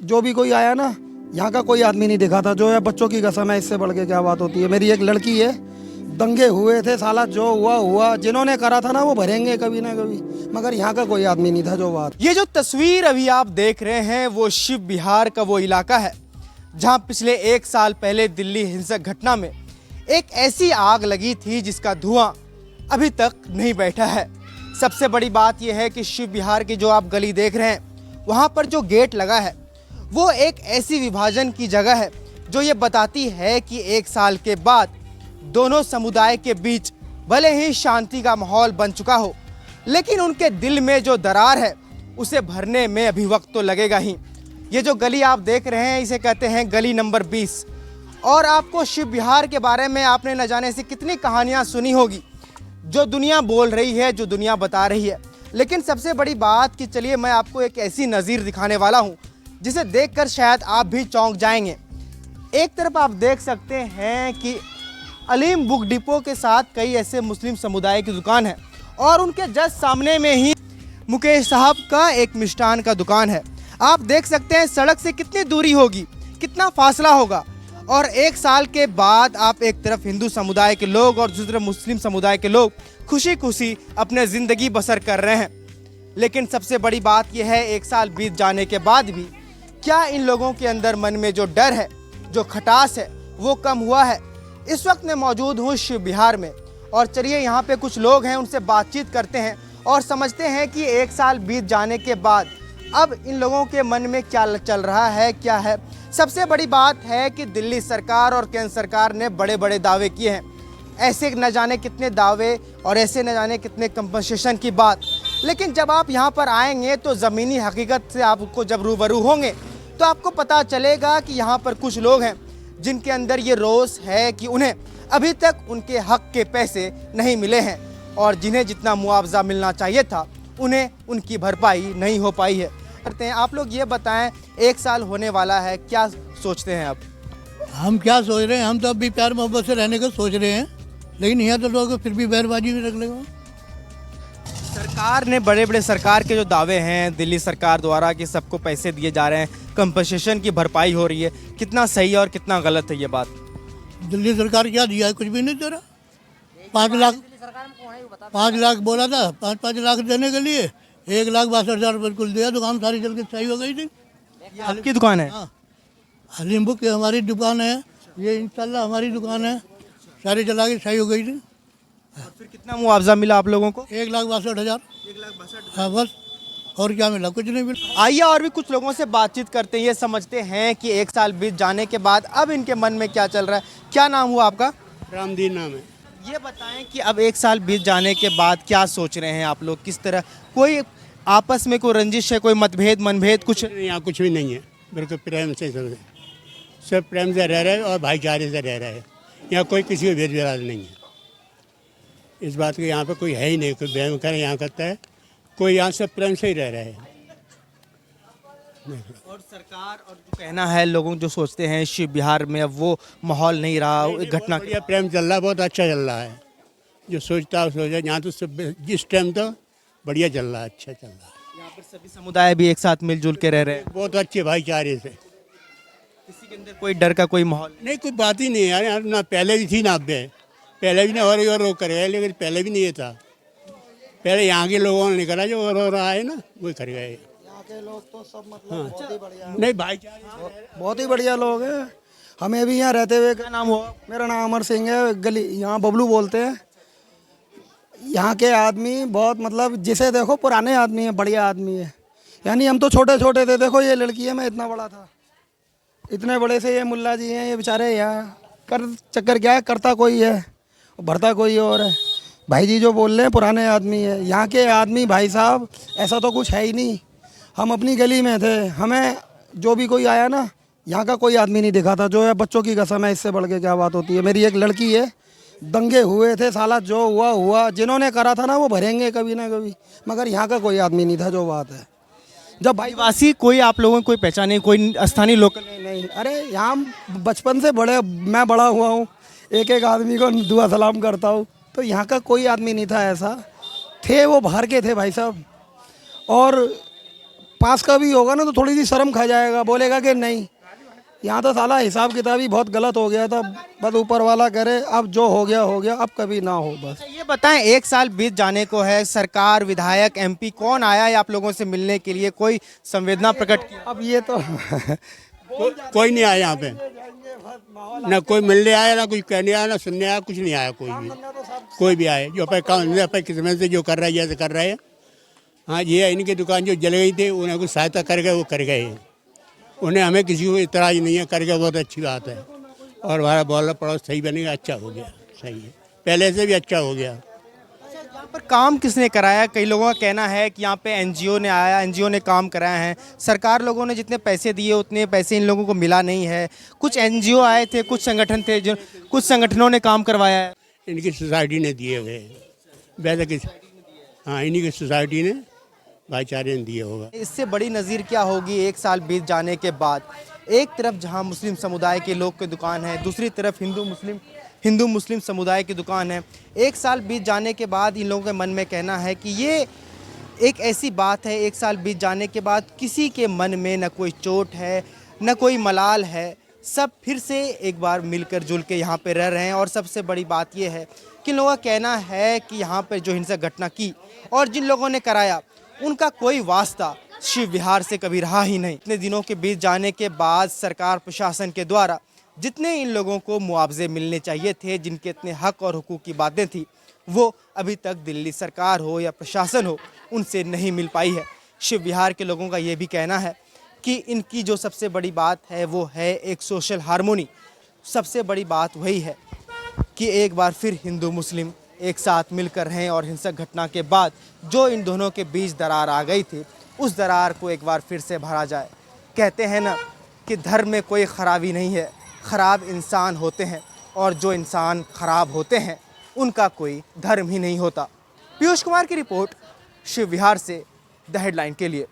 जो भी कोई आया ना, यहाँ का कोई आदमी नहीं दिखा था। जो है बच्चों की कसम है, इससे बढ़ के क्या बात होती है। मेरी एक लड़की है, दंगे हुए थे साला, जो हुआ हुआ, जिन्होंने करा था ना वो भरेंगे कभी ना कभी, मगर यहाँ का कोई आदमी नहीं था जो बात। ये जो तस्वीर अभी आप देख रहे हैं वो शिव विहार का वो इलाका है जहां पिछले 1 साल पहले दिल्ली हिंसक घटना में एक ऐसी आग लगी थी जिसका धुआं अभी तक नहीं बैठा है। सबसे बड़ी बात यह है कि शिव विहार की जो आप गली देख रहे हैं वहां पर जो गेट लगा है वो एक ऐसी विभाजन की जगह है जो ये बताती है कि 1 साल के बाद दोनों समुदाय के बीच भले ही शांति का माहौल बन चुका हो, लेकिन उनके दिल में जो दरार है उसे भरने में अभी वक्त तो लगेगा ही। ये जो गली आप देख रहे हैं इसे कहते हैं गली नंबर 20। और आपको शिव विहार के बारे में आपने न जाने से कितनी कहानियां सुनी होगी, जो दुनिया बोल रही है, जो दुनिया बता रही है। लेकिन सबसे बड़ी बात कि चलिए मैं आपको एक ऐसी नज़ीर दिखाने वाला हूँ जिसे देखकर शायद आप भी चौंक जाएंगे। एक तरफ आप देख सकते हैं कि अलीम बुक डिपो के साथ कई ऐसे मुस्लिम समुदाय की दुकान है और उनके जस्ट सामने में ही मुकेश साहब का एक मिष्ठान का दुकान है। आप देख सकते हैं सड़क से कितनी दूरी होगी, कितना फासला होगा। और 1 साल के बाद आप एक तरफ हिंदू समुदाय के लोग और दूसरी तरफ मुस्लिम समुदाय के लोग खुशी खुशी अपने ज़िंदगी बसर कर रहे हैं। लेकिन सबसे बड़ी बात यह है 1 साल बीत जाने के बाद भी क्या इन लोगों के अंदर मन में जो डर है, जो खटास है, वो कम हुआ है। इस वक्त मैं मौजूद हूँ शिव विहार में और चलिए यहाँ पे कुछ लोग हैं, उनसे बातचीत करते हैं और समझते हैं कि 1 साल बीत जाने के बाद अब इन लोगों के मन में क्या चल रहा है, क्या है। सबसे बड़ी बात है कि दिल्ली सरकार और केंद्र सरकार ने बड़े बड़े दावे किए हैं, ऐसे न जाने कितने दावे और ऐसे न जाने कितने कंपनसेशन की बात। लेकिन जब आप यहाँ पर आएंगे तो ज़मीनी हकीकत से आपको जब रूबरू होंगे तो आपको पता चलेगा कि यहाँ पर कुछ लोग हैं जिनके अंदर ये रोष है कि उन्हें अभी तक उनके हक के पैसे नहीं मिले हैं और जिन्हें जितना मुआवजा मिलना चाहिए था उन्हें उनकी भरपाई नहीं हो पाई है। करते हैं आप लोग ये बताएं, 1 साल होने वाला है, क्या सोचते हैं आप? हम क्या सोच रहे हैं, हम तो अब भी प्यार मोहब्बत से रहने का सोच रहे हैं, लेकिन यहाँ तो लोग फिर भी बहरबाजी भी रख लेगा। सरकार ने बड़े बड़े सरकार के जो दावे हैं दिल्ली सरकार द्वारा कि सबको पैसे दिए जा रहे हैं, कंपनसेशन की भरपाई हो रही है, कितना सही है और कितना गलत है ये बात? दिल्ली सरकार क्या दिया है, कुछ भी नहीं दे रहा। 5 लाख बोला था, 5 लाख देने के लिए 1,62,000 बिल्कुल दिया, दुकान सारी चल के सही हो गई थी। ये आपकी दुकान है? हाँ, अलीम बुक हमारी दुकान है, ये इंशाल्लाह हमारी दुकान है, सारी चला के सही हो गई थी। और फिर कितना मुआवजा मिला आप लोगों को? 1,62,000। 1,62,000। हाँ बस, और क्या मिला, कुछ नहीं मिला। आइए और भी कुछ लोगों से बातचीत करते हैं, ये समझते हैं कि 1 साल बीत जाने के बाद अब इनके मन में क्या चल रहा है। क्या नाम हुआ आपका? रामदीन नाम है। ये बताएं कि अब 1 साल बीत जाने के बाद क्या सोच रहे हैं आप लोग, किस तरह, कोई आपस में कोई रंजिश है, कोई मतभेद मनभेद कुछ? यहाँ कुछ भी नहीं है, बिल्कुल प्रेम से सब प्रेम से रह रहे हैं और भाईचारे से रह रहे हैं। यहाँ कोई किसी को भेदभाव नहीं है। इस बात को यहाँ पे कोई है ही नहीं, कोई बहन कर यहाँ करता है, कोई यहाँ सब प्रेम से ही रह रहे हैं। और सरकार और जो कहना है लोगों जो सोचते हैं शिव विहार में अब वो माहौल नहीं रहा, घटना बढ़िया प्रेम चल रहा है, बहुत अच्छा चल रहा है। जो सोचता है सोचा, यहाँ तो सब जिस टाइम तो बढ़िया चल रहा है, अच्छा चल रहा है। यहाँ पर सभी समुदाय भी एक साथ मिलजुल के रह रहे हैं, बहुत अच्छे भाईचारे से, किसी के अंदर कोई डर का कोई माहौल नहीं, कोई बात ही नहीं है यार। ना पहले भी थी ना अब है, पहले भी ना और वो करे, लेकिन पहले भी नहीं ये था। पहले यहाँ के लोगों ने नहीं करा, जो और रहा है ना वही कर गए। यहाँ के लोग तो सब मतलब बहुत ही बढ़िया, नहीं भाईचारे बहुत ही बढ़िया लोग हैं। हमें भी यहाँ रहते हुए, क्या नाम हुआ? मेरा नाम अमर सिंह है, गली यहाँ बबलू बोलते हैं। यहाँ के आदमी बहुत मतलब जिसे देखो पुराने आदमी है, बढ़िया आदमी है। यानी हम तो छोटे छोटे थे, देखो ये लड़की है, मैं इतना बड़ा था, इतने बड़े से ये मुल्ला जी हैं, ये बेचारे यहाँ कर चक्कर क्या है, करता कोई है भरता कोई और है। भाई जी जो बोल रहे हैं पुराने आदमी है, यहाँ के आदमी भाई साहब ऐसा तो कुछ है ही नहीं। हम अपनी गली में थे, हमें जो भी कोई आया ना, यहाँ का कोई आदमी नहीं दिखा था। जो है बच्चों की कसम है, इससे बढ़ के क्या बात होती है। मेरी एक लड़की है, दंगे हुए थे साला, जो हुआ हुआ, जिन्होंने करा था ना वो भरेंगे कभी ना कभी, मगर यहाँ का कोई आदमी नहीं था जो बात है। जब भाई वासी कोई आप लोगों को कोई पहचाने, कोई स्थानीय लोकल? नहीं, अरे यहाँ बचपन से बड़े मैं बड़ा हुआ हूँ, एक एक आदमी को दुआ सलाम करता हूँ, तो यहाँ का कोई आदमी नहीं था ऐसा। थे वो बाहर के थे भाई साहब, और पास का भी होगा ना तो थोड़ी सी शर्म खा जाएगा, बोलेगा कि नहीं। यहाँ तो साला हिसाब किताब ही बहुत गलत हो गया था। बस ऊपर वाला करे, अब जो हो गया, अब कभी ना हो बस। ये बताएं, 1 साल बीत जाने को है, सरकार, विधायक, एमपी कौन आया है आप लोगों से मिलने के लिए? कोई संवेदना प्रकट की? अब ये तो कोई नहीं आया यहाँ पे, ना कोई मिलने आया, ना कुछ कहने आया, ना सुनने आया, कुछ नहीं आया कोई भी आए। जो अपने काम अपने किस्मत से जो कर रहा है जैसे कर रहे हैं। हाँ, ये इनकी दुकान जो जल गई थी, उन्हें कुछ सहायता कर गए, वो कर गए। उन्हें हमें किसी को इतराज नहीं है, कर गए, बहुत अच्छी बात है। और हमारा बोलना पड़ोस सही बनेगा, अच्छा हो गया, सही है, पहले से भी अच्छा हो गया। यहाँ पर काम किसने कराया? कई लोगों का कहना है कि यहाँ पे एनजीओ ने आया, एनजीओ ने काम कराया है। सरकार लोगों ने जितने पैसे दिए उतने पैसे इन लोगों को मिला नहीं है। कुछ एनजीओ आए थे, कुछ संगठन थे, जो कुछ संगठनों ने काम करवाया है। इनकी सोसाइटी ने दिए हुए वैसे किस, हाँ, इन्हीं की सोसाइटी ने, भाईचारे ने दिए होगा। इससे बड़ी नज़ीर क्या होगी 1 साल बीत जाने के बाद? एक तरफ जहाँ मुस्लिम समुदाय के लोग की दुकान है, दूसरी तरफ हिंदू मुस्लिम समुदाय की दुकान है। 1 साल बीत जाने के बाद इन लोगों के मन में कहना है कि ये एक ऐसी बात है, 1 साल बीत जाने के बाद किसी के मन में न कोई चोट है, न कोई मलाल है। सब फिर से एक बार मिलकर जुल के यहाँ पे रह रहे हैं। और सबसे बड़ी बात ये है कि लोगों का कहना है कि यहाँ पे जो हिंसक घटना की और जिन लोगों ने कराया, उनका कोई वास्ता शिव विहार से कभी रहा ही नहीं। इतने दिनों के बीत जाने के बाद सरकार प्रशासन के द्वारा जितने इन लोगों को मुआवजे मिलने चाहिए थे, जिनके इतने हक और हुकूक की बातें थी, वो अभी तक दिल्ली सरकार हो या प्रशासन हो, उनसे नहीं मिल पाई है। शिव विहार के लोगों का ये भी कहना है कि इनकी जो सबसे बड़ी बात है वो है एक सोशल हार्मोनी। सबसे बड़ी बात वही है कि एक बार फिर हिंदू मुस्लिम एक साथ मिलकर रहें और हिंसक घटना के बाद जो इन दोनों के बीच दरार आ गई थी, उस दरार को एक बार फिर से भरा जाए। कहते हैं ना कि धर्म में कोई खराबी नहीं है, ख़राब इंसान होते हैं, और जो इंसान ख़राब होते हैं उनका कोई धर्म ही नहीं होता। पीयूष कुमार की रिपोर्ट, शिव विहार से, द हेडलाइन के लिए।